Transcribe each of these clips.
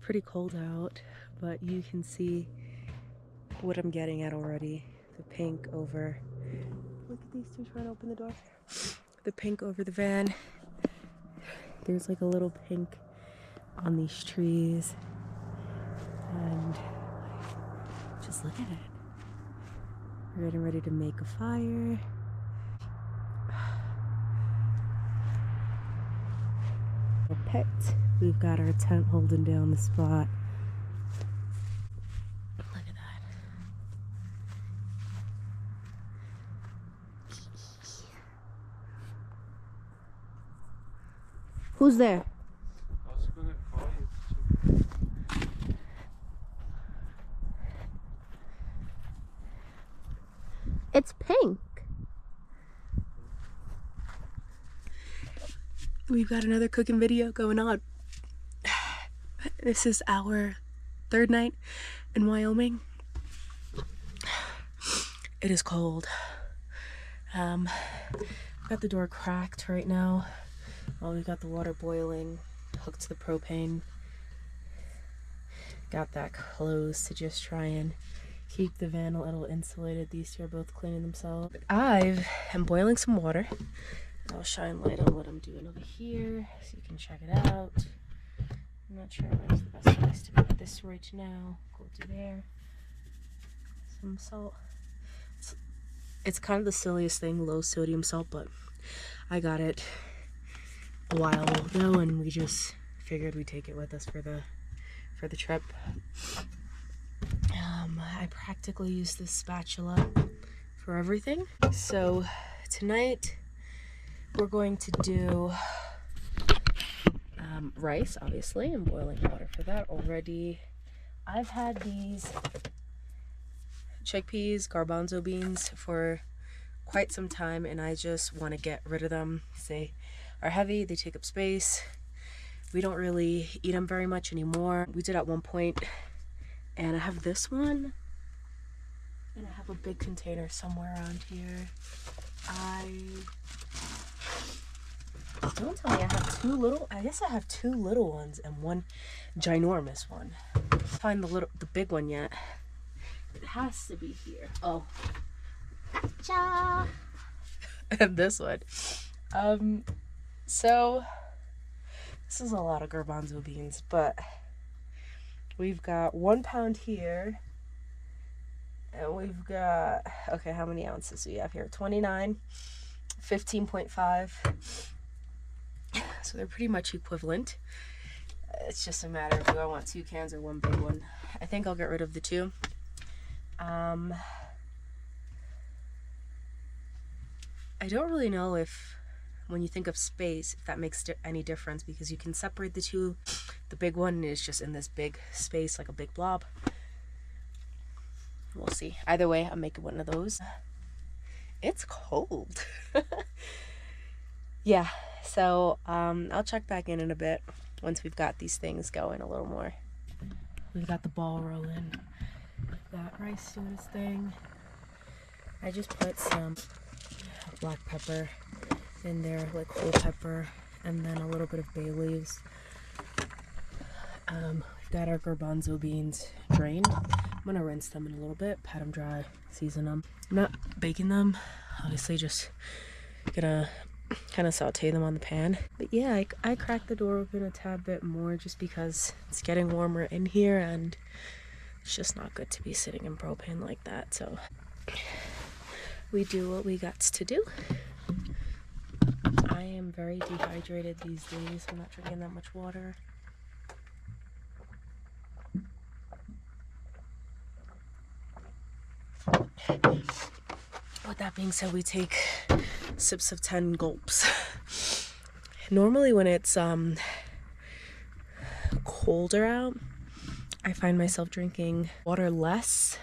pretty cold out, but you can see what I'm getting at already. The pink over, look at these two trying to open the door. The pink over the van. There's like a little pink on these trees. And just look at it. We're getting ready to make a fire. Our pets. We've got our tent holding down the spot. Look at that. Who's there? I was gonna call you. It's pink. We've got another cooking video going on. This is our third night in Wyoming. It is cold. Got the door cracked right now. Well, we've got the water boiling, hooked to the propane. Got that closed to just try and keep the van a little insulated. These two are both cleaning themselves. I am boiling some water. I'll shine light on what I'm doing over here so you can check it out. I'm not sure where's the best place to put this right now. Go to there. Some salt. It's kind of the silliest thing, low sodium salt, but I got it a while ago and we just figured we'd take it with us for the trip. I practically use this spatula for everything. So tonight we're going to do rice, obviously. I'm boiling water for that already. I've had these chickpeas, garbanzo beans for quite some time and I just want to get rid of them. They are heavy, they take up space. We don't really eat them very much anymore. We did at one point, and I have this one and I have a big container somewhere around here. Don't tell me I have two little, I guess I have two little ones and one ginormous one. Can't find the big one yet. It has to be here. Oh. Cha. And this one. So this is a lot of garbanzo beans, but we've got 1 pound here. And we've got, okay, how many ounces do we have here? 29, 15.5. So they're pretty much equivalent. It's just a matter of do I want 2 cans or one big one. I think I'll get rid of the 2. I don't really know if, when you think of space, if that makes any difference, because you can separate the 2. The big one is just in this big space, like a big blob. We'll see. Either way, I'm making one of those. It's cold. Yeah, so I'll check back in a bit once we've got these things going a little more. We've got the ball rolling. We've got rice doing its thing. I just put some black pepper in there, like whole pepper, and then a little bit of bay leaves. We've got our garbanzo beans drained. I'm gonna rinse them in a little bit, pat them dry, season them. I'm not baking them, obviously, just gonna kind of saute them on the pan. But yeah, I cracked the door open a tad bit more just because it's getting warmer in here and it's just not good to be sitting in propane like that. So we do what we got to do. I am very dehydrated these days. I'm not drinking that much water. With that being said, we take sips of 10 gulps. Normally when it's colder out, I find myself drinking water less.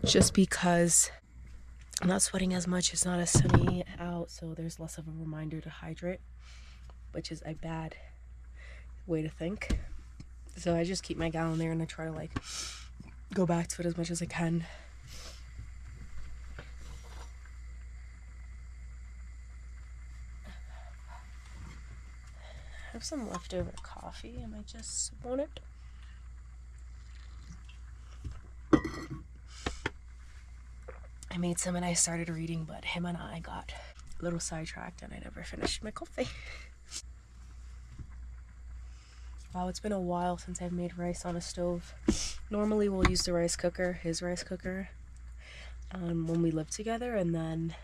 Just because I'm not sweating as much, it's not as sunny out, so there's less of a reminder to hydrate, which is a bad way to think. So I just keep my gallon there and I try to like go back to it as much as I can. have some leftover coffee. I might just sip on it. I made some and I started reading, but him and I got a little sidetracked and I never finished my coffee. Wow, it's been a while since I've made rice on a stove. Normally we'll use the rice cooker, his rice cooker, when we lived together, and then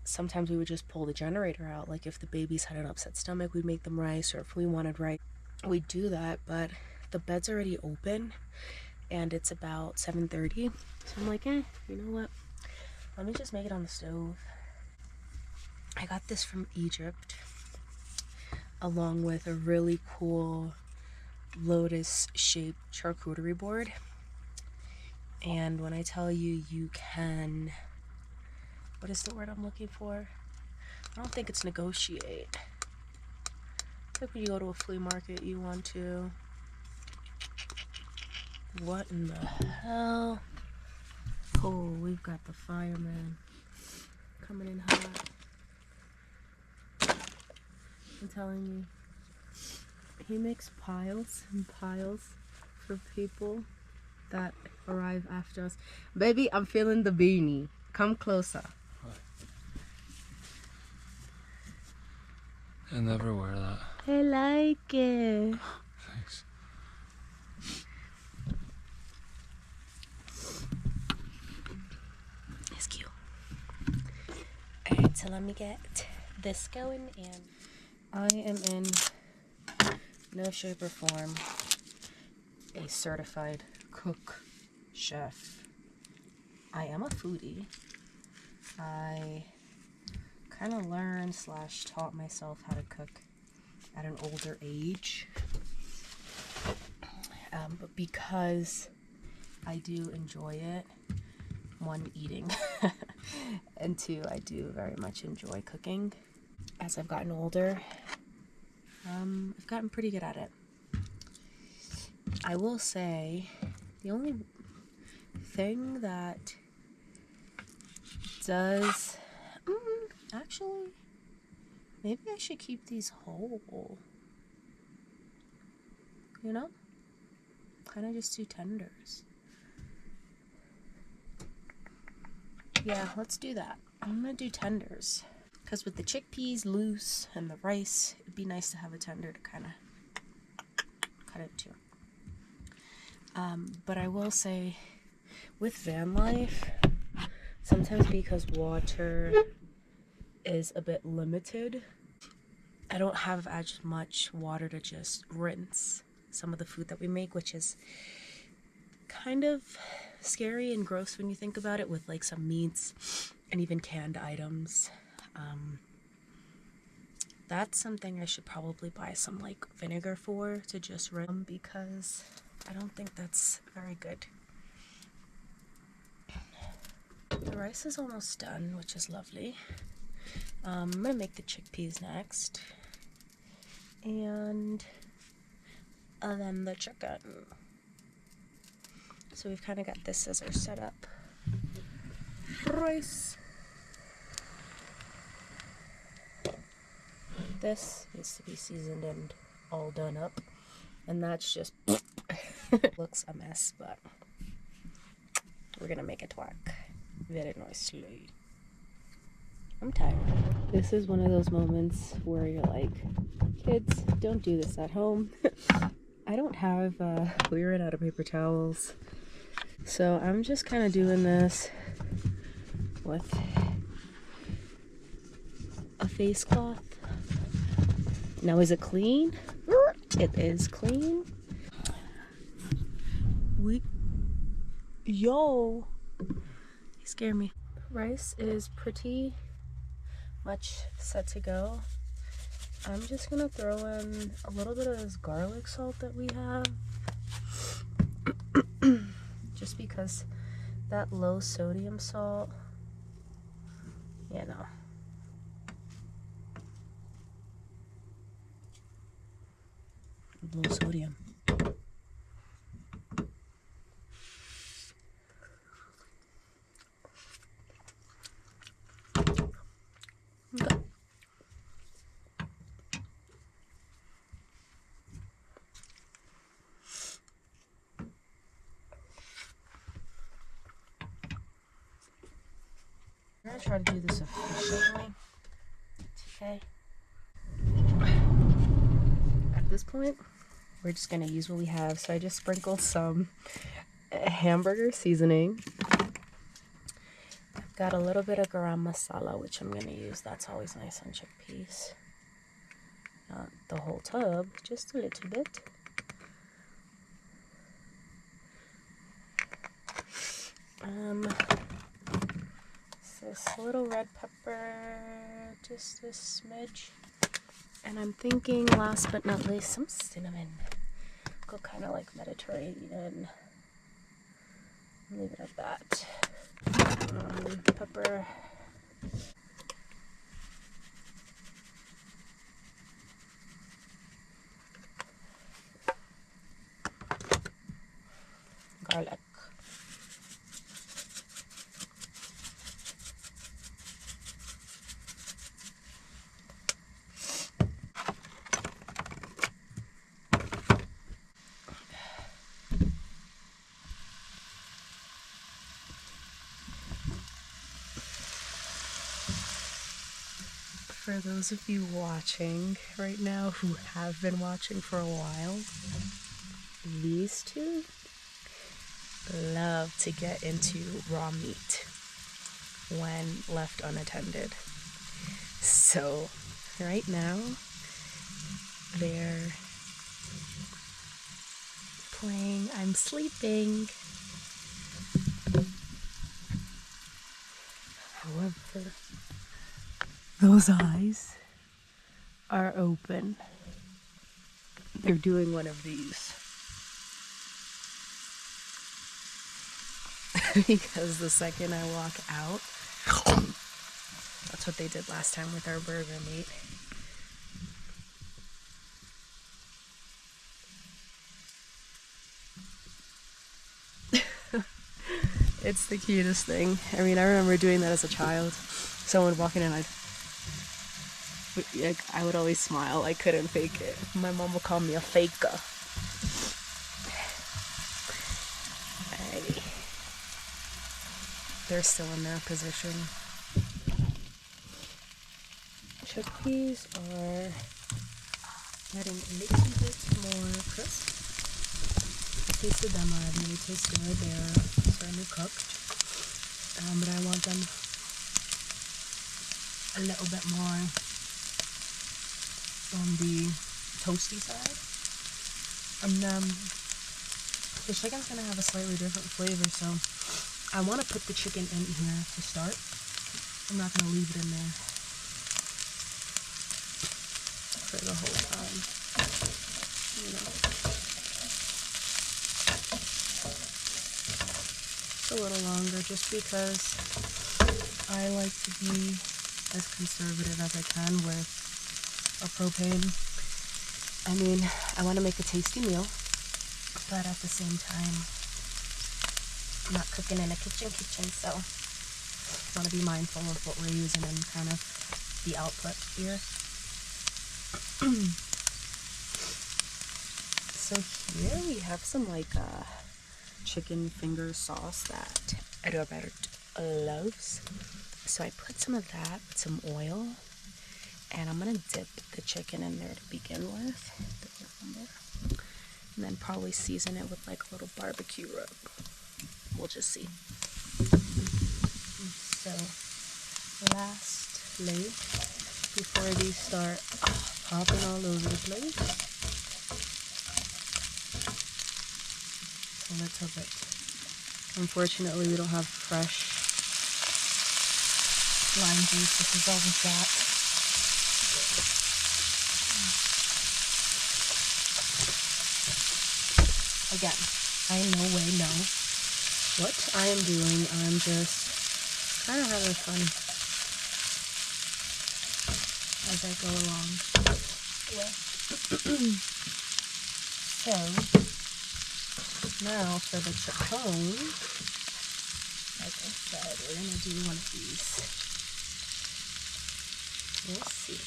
sometimes we would just pull the generator out. Like if the babies had an upset stomach, we'd make them rice, or if we wanted rice, we'd do that. But the bed's already open and it's about 7:30, so I'm like, you know what? Let me just make it on the stove. I got this from Egypt, along with a really cool lotus-shaped charcuterie board. And when I tell you, you can, what is the word I'm looking for? I don't think it's negotiate. Like when you go to a flea market, you want to, what in the hell? Oh, we've got the fireman coming in hot. I'm telling you, he makes piles and piles for people that arrive after us. Baby, I'm feeling the beanie. Come closer. I never wear that. I like it. Thanks. It's cute. Alright, so let me get this going, and I am in no shape or form a certified cook, chef. I am a foodie. I kind of learned / taught myself how to cook at an older age. But because I do enjoy it, one, eating, and two, I do very much enjoy cooking. As I've gotten older, I've gotten pretty good at it. I will say the only thing that does, actually, maybe I should keep these whole, you know? Kind of just do tenders. Yeah, let's do that. I'm gonna do tenders. Because with the chickpeas loose and the rice, it'd be nice to have a tender to kind of cut it too. But I will say, with van life, sometimes because water is a bit limited, I don't have as much water to just rinse some of the food that we make, which is kind of scary and gross when you think about it, with like some meats and even canned items. That's something I should probably buy some like vinegar for, to just rinse, because I don't think that's very good. The rice is almost done, which is lovely. I'm gonna make the chickpeas next, and then the chicken. So we've kind of got this as our setup. Rice. This needs to be seasoned and all done up, and that's just looks a mess, but we're gonna make it work very nicely. I'm tired. This is one of those moments where you're like, kids, don't do this at home. I don't have, we ran out of paper towels, so I'm just kind of doing this with a face cloth. Now, is it clean? It is clean. Yo, you scare me. Rice is pretty much set to go. I'm just gonna throw in a little bit of this garlic salt that we have, just because that low sodium salt, you know. Low sodium. Okay. gonna try to do this efficiently. Okay. At this point, we're just gonna use what we have. So I just sprinkled some hamburger seasoning. I've got a little bit of garam masala, which I'm gonna use. That's always nice on chickpeas. Not the whole tub, just a little bit. This little red pepper, just a smidge. And I'm thinking, last but not least, some cinnamon. Go kind of like Mediterranean. Leave it at that. Pepper. Garlic. For those of you watching right now who have been watching for a while, these two love to get into raw meat when left unattended. So right now they're playing I'm Sleeping. However, those eyes are open. They're doing one of these. Because the second I walk out, that's what they did last time with our burger meat. It's the cutest thing. I mean, I remember doing that as a child. Someone walking in, I would always smile. I couldn't fake it. My mom would call me a faker. Alrighty. They're still in their position. Chickpeas are getting a little bit more crisp. Tasted them already. They taste good. They're certainly cooked. But I want them a little bit more on the toasty side. And the chicken's gonna have a slightly different flavor, so I want to put the chicken in here to start. I'm not gonna leave it in there for the whole time. You know, it's a little longer just because I like to be as conservative as I can with a propane. I mean, I want to make a tasty meal, but at the same time, I'm not cooking in a kitchen, so I want to be mindful of what we're using and kind of the output here. So here we have some like chicken finger sauce that Edward loves. So I put some of that with some oil, and I'm gonna dip the chicken in there to begin with, and then probably season it with like a little barbecue rub. We'll just see. So lastly, before these start popping all over the place, a little bit. Unfortunately, we don't have fresh lime juice. This is all we've got. Again, I in no way know what I am doing. I'm just kind of having fun as I go along. So now for the chicken, like I said, we're gonna do one of these. We'll see.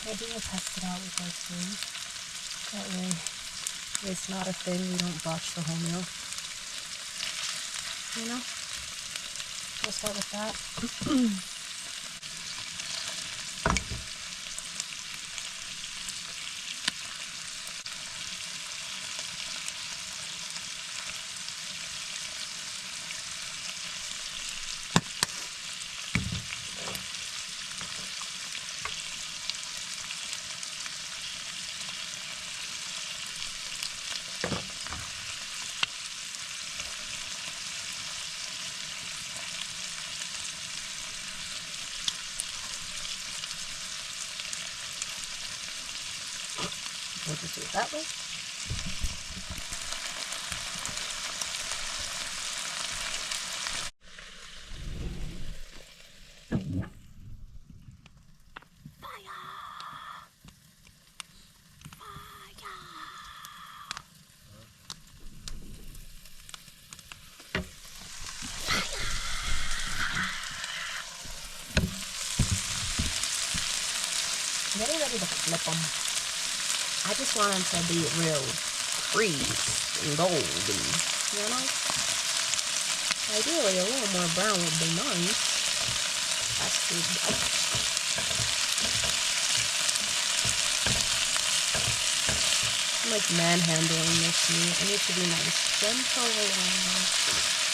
I do want to test it out with our food. That way, if it's not a thing, we don't botch the whole meal. You know? We'll start with that. We'll just do it that way. Getting ready to flip them. I just want them to be real creased and gold, and you know. Ideally, a little more brown would be nice. That's good. I'm like manhandling this meat. I need to be nice, gentle,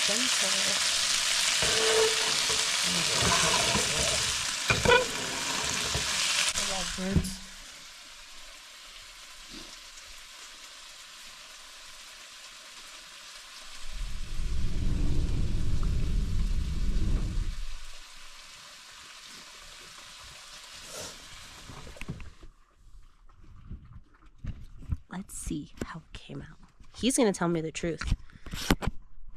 gentle. I love birds. Let's see how it came out. He's gonna tell me the truth.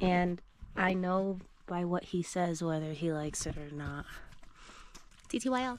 And I know by what he says whether he likes it or not. TTYL.